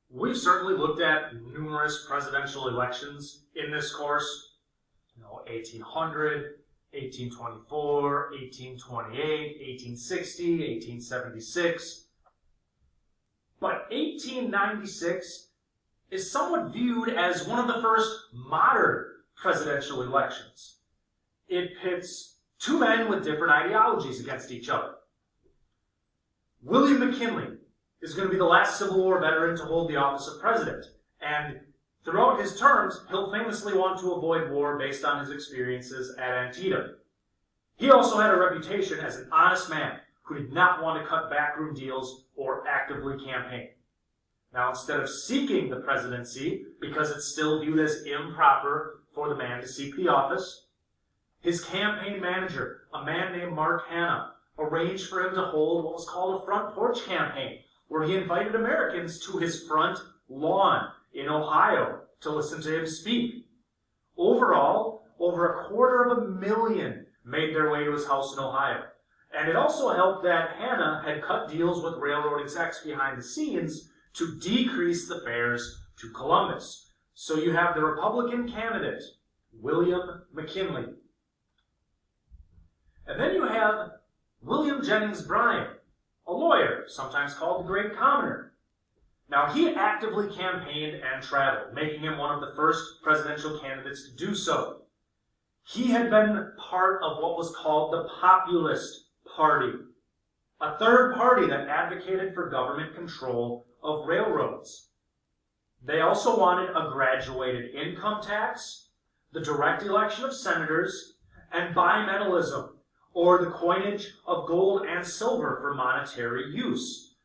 We've certainly looked at numerous presidential elections in this course. 1800, 1824, 1828, 1860, 1876. But 1896 is somewhat viewed as one of the first modern presidential elections. It pits two men with different ideologies against each other. William McKinley is going to be the last Civil War veteran to hold the office of president, and throughout his terms, he'll famously want to avoid war based on his experiences at Antietam. He also had a reputation as an honest man who did not want to cut backroom deals or actively campaign. Now, instead of seeking the presidency, because it's still viewed as improper for the man to seek the office, his campaign manager, a man named Mark Hanna, arranged for him to hold what was called a front porch campaign, where he invited Americans to his front lawn in Ohio to listen to him speak. Overall, over 250,000 made their way to his house in Ohio. And it also helped that Hanna had cut deals with railroad execs behind the scenes to decrease the fares to Columbus. So you have the Republican candidate, William McKinley. And then you have William Jennings Bryan, a lawyer, sometimes called the Great Commoner. Now, he actively campaigned and traveled, making him one of the first presidential candidates to do so. He had been part of what was called the Populist Party, a third party that advocated for government control of railroads. They also wanted a graduated income tax, the direct election of senators, and bimetallism, or the coinage of gold and silver for monetary use.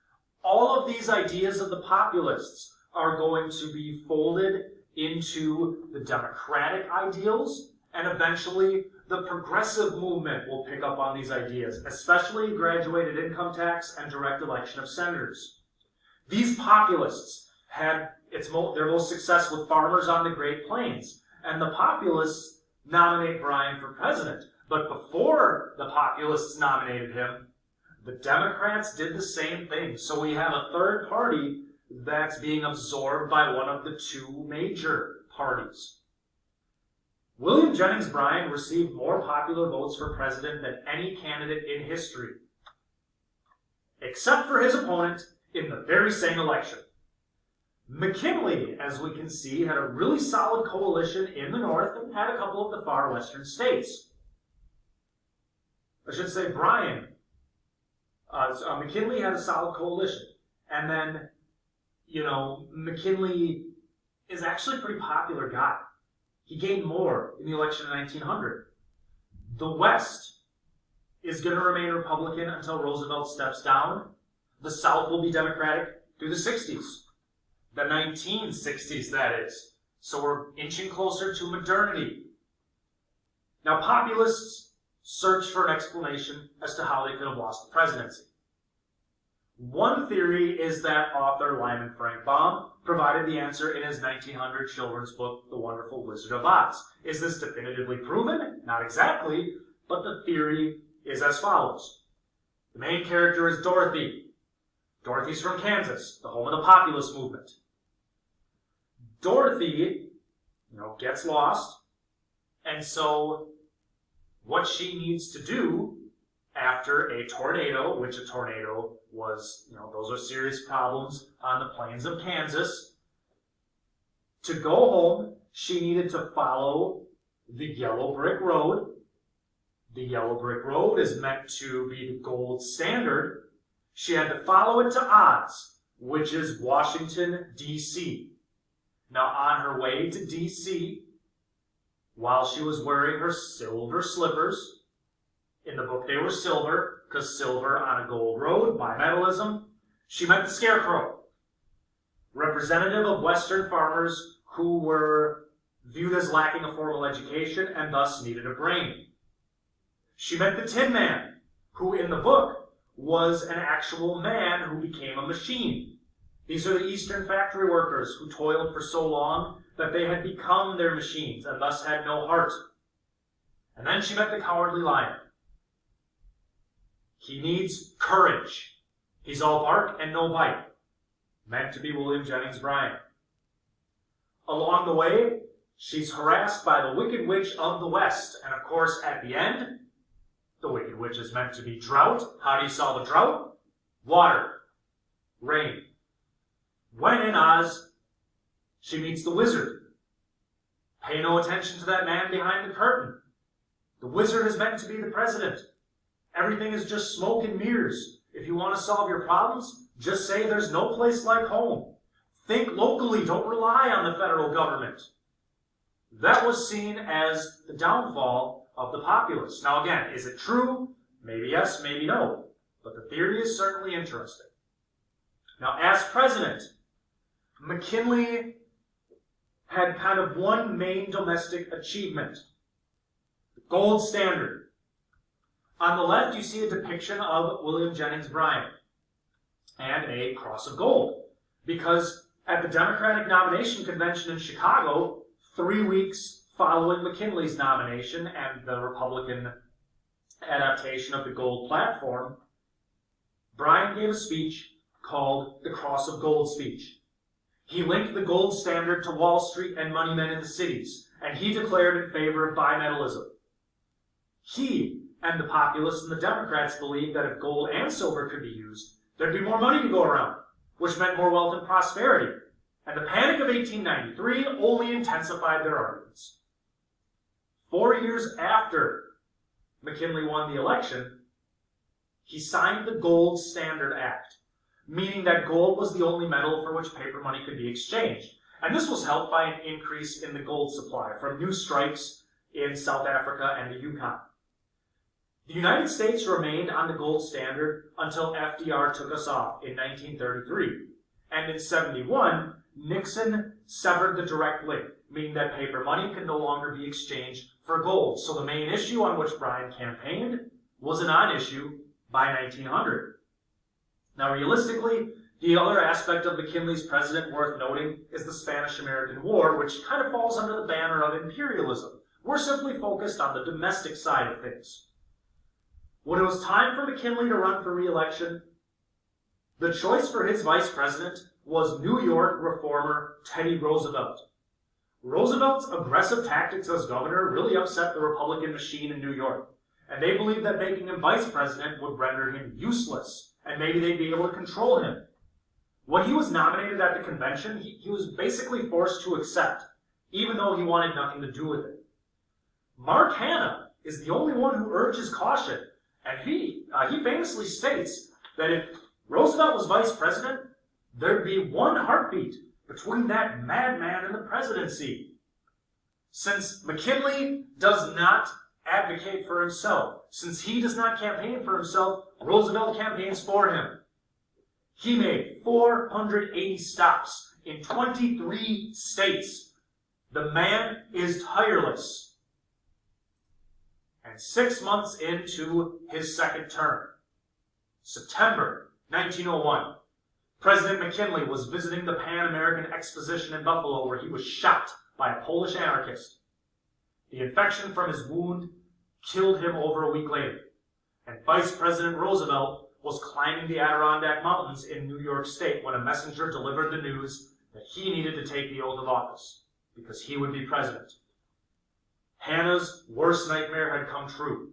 All of these ideas of the populists are going to be folded into the democratic ideals, and eventually the progressive movement will pick up on these ideas, especially graduated income tax and direct election of senators. These populists had their most success with farmers on the Great Plains, and the populists nominate Bryan for president. But before the populists nominated him, the Democrats did the same thing. So we have a third party that's being absorbed by one of the two major parties. William Jennings Bryan received more popular votes for president than any candidate in history, except for his opponent in the very same election. McKinley, as we can see, had a really solid coalition in the North and had a couple of the far western states. I should say McKinley had a solid coalition. And then, McKinley is actually a pretty popular guy. He gained more in the election in 1900. The West is going to remain Republican until Roosevelt steps down. The South will be Democratic through the 60s. The 1960s, that is. So we're inching closer to modernity. Now, populists search for an explanation as to how they could have lost the presidency. One theory is that author Lyman Frank Baum provided the answer in his 1900 children's book, The Wonderful Wizard of Oz. Is this definitively proven? Not exactly, but the theory is as follows. The main character is Dorothy. Dorothy's from Kansas, the home of the populist movement. Dorothy, gets lost, and so what she needs to do after a tornado, which a tornado was, those are serious problems on the plains of Kansas. To go home, she needed to follow the yellow brick road. The yellow brick road is meant to be the gold standard. She had to follow it to Oz, which is Washington, D.C. Now, on her way to D.C., while she was wearing her silver slippers, in the book they were silver, because silver on a gold road, bimetallism, she met the Scarecrow, representative of Western farmers who were viewed as lacking a formal education and thus needed a brain. She met the Tin Man, who in the book was an actual man who became a machine. These are the Eastern factory workers who toiled for so long that they had become their machines and thus had no heart. And then she met the Cowardly Lion. He needs courage. He's all bark and no bite. meant to be William Jennings Bryan. Along the way, she's harassed by the Wicked Witch of the West. And of course, at the end, the Wicked Witch is meant to be drought. How do you solve a drought? Water. Rain. When in Oz, she meets the wizard. Pay no attention to that man behind the curtain. The wizard is meant to be the president. Everything is just smoke and mirrors. If you want to solve your problems, just say there's no place like home. Think locally, don't rely on the federal government. That was seen as the downfall of the populace. Now again, is it true? Maybe yes, maybe no. But the theory is certainly interesting. Now, as president, McKinley had kind of one main domestic achievement. The gold standard. On the left, you see a depiction of William Jennings Bryan and a cross of gold. Because at the Democratic nomination convention in Chicago, 3 weeks following McKinley's nomination and the Republican adaptation of the gold platform, Bryan gave a speech called the Cross of Gold speech. He linked the gold standard to Wall Street and money men in the cities, and he declared in favor of bimetallism. He and the populists and the Democrats believed that if gold and silver could be used, there'd be more money to go around, which meant more wealth and prosperity. And the Panic of 1893 only intensified their arguments. 4 years after McKinley won the election, he signed the Gold Standard Act, meaning that gold was the only metal for which paper money could be exchanged. And this was helped by an increase in the gold supply from new strikes in South Africa and the Yukon. The United States remained on the gold standard until FDR took us off in 1933. And in 71, Nixon severed the direct link, meaning that paper money could no longer be exchanged for gold. So the main issue on which Bryan campaigned was a non-issue by 1900. Now, realistically, the other aspect of McKinley's president worth noting is the Spanish-American War, which kind of falls under the banner of imperialism. We're simply focused on the domestic side of things. When it was time for McKinley to run for re-election, the choice for his vice president was New York reformer Teddy Roosevelt. Roosevelt's aggressive tactics as governor really upset the Republican machine in New York, and they believed that making him vice president would render him useless, and maybe they'd be able to control him. When he was nominated at the convention, he was basically forced to accept, even though he wanted nothing to do with it. Mark Hanna is the only one who urges caution, and he famously states that if Roosevelt was vice president, there'd be one heartbeat between that madman and the presidency. Since McKinley does not advocate for himself, since he does not campaign for himself, Roosevelt campaigns for him. He made 480 stops in 23 states. The man is tireless. And 6 months into his second term, September 1901, President McKinley was visiting the Pan American Exposition in Buffalo, where he was shot by a Polish anarchist. The infection from his wound killed him over a week later, and Vice President Roosevelt was climbing the Adirondack Mountains in New York State when a messenger delivered the news that he needed to take the oath of office because he would be president. Hanna's worst nightmare had come true,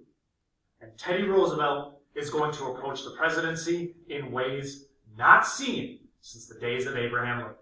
and Teddy Roosevelt is going to approach the presidency in ways not seen since the days of Abraham Lincoln.